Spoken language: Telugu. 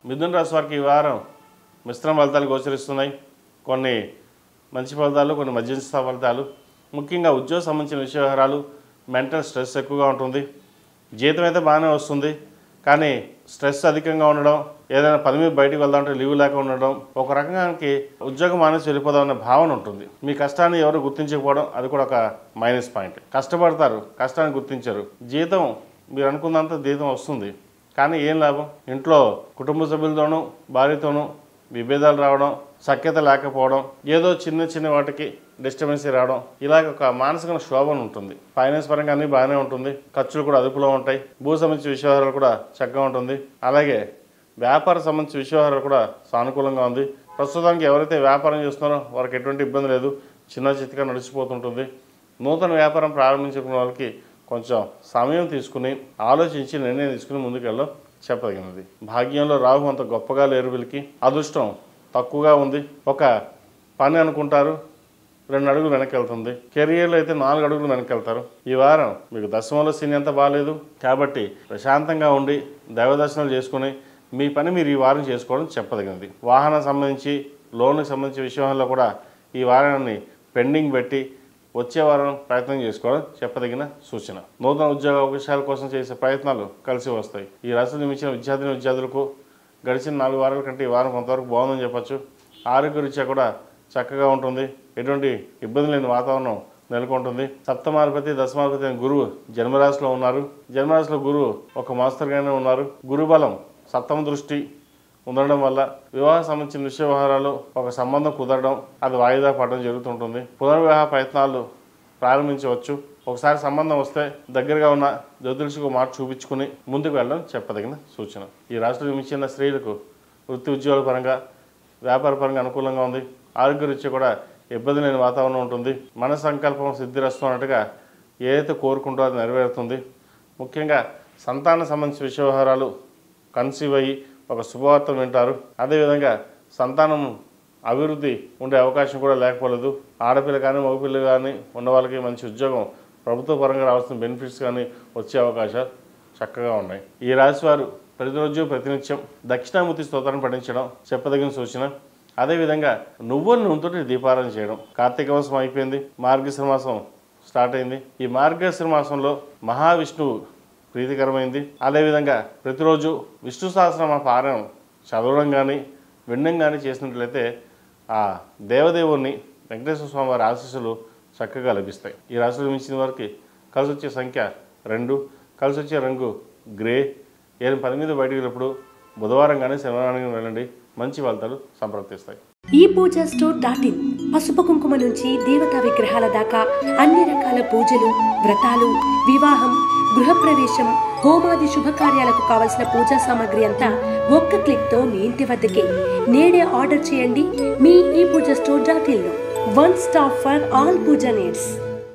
మిథున రాశి వారికి ఈ వారం మిశ్రమ ఫలితాలు గోచరిస్తున్నాయి. కొన్ని మంచి ఫలితాలు, కొన్ని మధ్యమ స్థాయి ఫలితాలు. ముఖ్యంగా ఉద్యోగ సంబంధించిన వ్యవహారాలు, మెంటల్ స్ట్రెస్ ఎక్కువగా ఉంటుంది. జీతం అయితే బాగానే వస్తుంది, కానీ స్ట్రెస్ అధికంగా ఉండడం, ఏదైనా పని మీద బయటకు వెళ్దామంటే లీవ్ లేక ఉండడం, ఒక రకానికి ఉద్యోగం మానేసి వెళ్ళిపోదాం అనే భావన ఉంటుంది. మీ కష్టాన్ని ఎవరు గుర్తించకపోవడం, అది కూడా ఒక మైనస్ పాయింట్. కష్టపడతారు, కష్టాన్ని గుర్తించరు. జీతం మీరు అనుకున్నంత జీతం వస్తుంది, కానీ ఏం లాభం? ఇంట్లో కుటుంబ సభ్యులతోనూ భార్యతోనూ విభేదాలు రావడం, సఖ్యత లేకపోవడం, ఏదో చిన్న చిన్న వాటికి డిస్టర్బెన్స్ రావడం, ఇలాగ ఒక మానసిక శోభన ఉంటుంది. ఫైనాన్స్ పరంగా అన్నీ బాగానే ఉంటుంది, ఖర్చులు కూడా అదుపులో ఉంటాయి. భూ సంబంధించిన విషయాలు కూడా చక్కగా ఉంటుంది. అలాగే వ్యాపార సంబంధించిన విషయాలు కూడా సానుకూలంగా ఉంది. ప్రస్తుతానికి ఎవరైతే వ్యాపారం చేస్తున్నారో వారికి ఎటువంటి ఇబ్బంది లేదు, చిన్న చిత్తగా నడిచిపోతుంటుంది. నూతన వ్యాపారం ప్రారంభించుకున్న వాళ్ళకి కొంచెం సమయం తీసుకుని ఆలోచించి నిర్ణయం తీసుకుని ముందుకు వెళ్ళడం చెప్పదగినది. భాగ్యంలో రాహు అంత గొప్పగా లేరు, వీళ్ళకి అదృష్టం తక్కువగా ఉంది. ఒక పని అనుకుంటారు, 2 అడుగులు వెనక్కి వెళ్తుంది. కెరియర్లో అయితే 4 అడుగులు వెనక్కి వెళ్తారు. ఈ వారం మీకు దశమంలో శని అంత బాగాలేదు, కాబట్టి ప్రశాంతంగా ఉండి దైవ దర్శనాలు చేసుకుని మీ పని మీరు ఈ వారం చేసుకోవడం చెప్పదగినది. వాహనం సంబంధించి, లోన్కి సంబంధించిన విషయంలో కూడా ఈ వారాన్ని పెండింగ్ పెట్టి వచ్చే వారం ప్రయత్నం చేసుకోవడం చెప్పదగిన సూచన. నూతన ఉద్యోగ అవకాశాల కోసం చేసే ప్రయత్నాలు కలిసి వస్తాయి. ఈ రాశిలో జన్మించిన విద్యార్థులకు గడిచిన 4 వారాల కంటే ఈ వారం కొంతవరకు బాగుందని చెప్పచ్చు. ఆరోగ్య రీత్యా కూడా చక్కగా ఉంటుంది. ఎటువంటి ఇబ్బంది లేని వాతావరణం నెలకొంటుంది. సప్తమాధిపతి, దశమాధిపతి అయిన గురువు జన్మరాశిలో ఉన్నారు. జన్మరాశిలో గురువు ఒక మాస్తరుగానే ఉన్నారు. గురుబలం సప్తమ దృష్టి ఉండడం వల్ల వివాహ సంబంధించిన విషయ వ్యవహారాలు ఒక సంబంధం కుదరడం, అది వాయిదా పడడం జరుగుతుంటుంది. పునర్వివాహ ప్రయత్నాలు ప్రారంభించవచ్చు. ఒకసారి సంబంధం వస్తే దగ్గరగా ఉన్న జ్యోతిషికు మాట చూపించుకుని ముందుకు వెళ్ళడం చెప్పదగిన సూచన. ఈ రాష్ట్రంలో జన్మించిన స్త్రీలకు వృత్తి ఉద్యోగాల పరంగా, వ్యాపార పరంగా అనుకూలంగా ఉంది. ఆరోగ్య రీత్యా కూడా ఇబ్బంది లేని వాతావరణం ఉంటుంది. మన సంకల్పం సిద్ధిరస్తు అన్నట్టుగా ఏదైతే కోరుకుంటో అది నెరవేరుతుంది. ముఖ్యంగా సంతాన సంబంధించిన విషయ వ్యవహారాలు కన్సీవ్ అయ్యి ఒక శుభవార్త వింటారు. అదేవిధంగా సంతానం అభివృద్ధి ఉండే అవకాశం కూడా లేకపోలేదు. ఆడపిల్ల కానీ మగపిల్ల కానీ ఉన్న వాళ్ళకి మంచి ఉద్యోగం, ప్రభుత్వ పరంగా రావాల్సిన బెనిఫిట్స్ కానీ వచ్చే అవకాశాలు చక్కగా ఉన్నాయి. ఈ రాశి వారు ప్రతిరోజు ప్రతినిత్యం దక్షిణామూర్తి స్తోత్రాన్ని పఠించడం చెప్పదగిన సూచన. అదేవిధంగా నువ్వుల నూనెతో దీపారాధన చేయడం. కార్తీక మాసం అయిపోయింది, మార్గశిర మాసం స్టార్ట్ అయింది. ఈ మార్గశిర మాసంలో మహావిష్ణువు ప్రీతికరమైంది. అదేవిధంగా ప్రతిరోజు విష్ణు సహస్రనామ పారాయణం చదవడం కానీ వినడం కానీ చేసినట్లయితే ఆ దేవదేవుని వెంకటేశ్వర స్వామి వారి ఆశీస్సులు చక్కగా లభిస్తాయి. ఈ రాశిలో మించిన వారికి కలిసి వచ్చే సంఖ్య 2, కలిసి వచ్చే రంగు గ్రే. ఏదైనా పని మీద బయటకు వెళ్ళినప్పుడు బుధవారం కానీ శనివారం వెళ్ళండి, మంచి ఫలితాలు సంప్రాప్తిస్తాయి. ఈ పూజ స్టోర్.in పసుపు కుంకుమ నుంచి దేవతా విగ్రహాల దాకా అన్ని రకాల పూజలు, వ్రతాలు, వివాహం, గృహప్రవేశం, హోమాది శుభకార్యాలకు కావలసిన పూజా సామాగ్రి అంతా ఒక్క క్లిక్ తో మీ ఇంటి వద్దకే. నేడే ఆర్డర్ చేయండి మీ ఈ పూజ స్టోర్.in లో. One stop for all puja needs.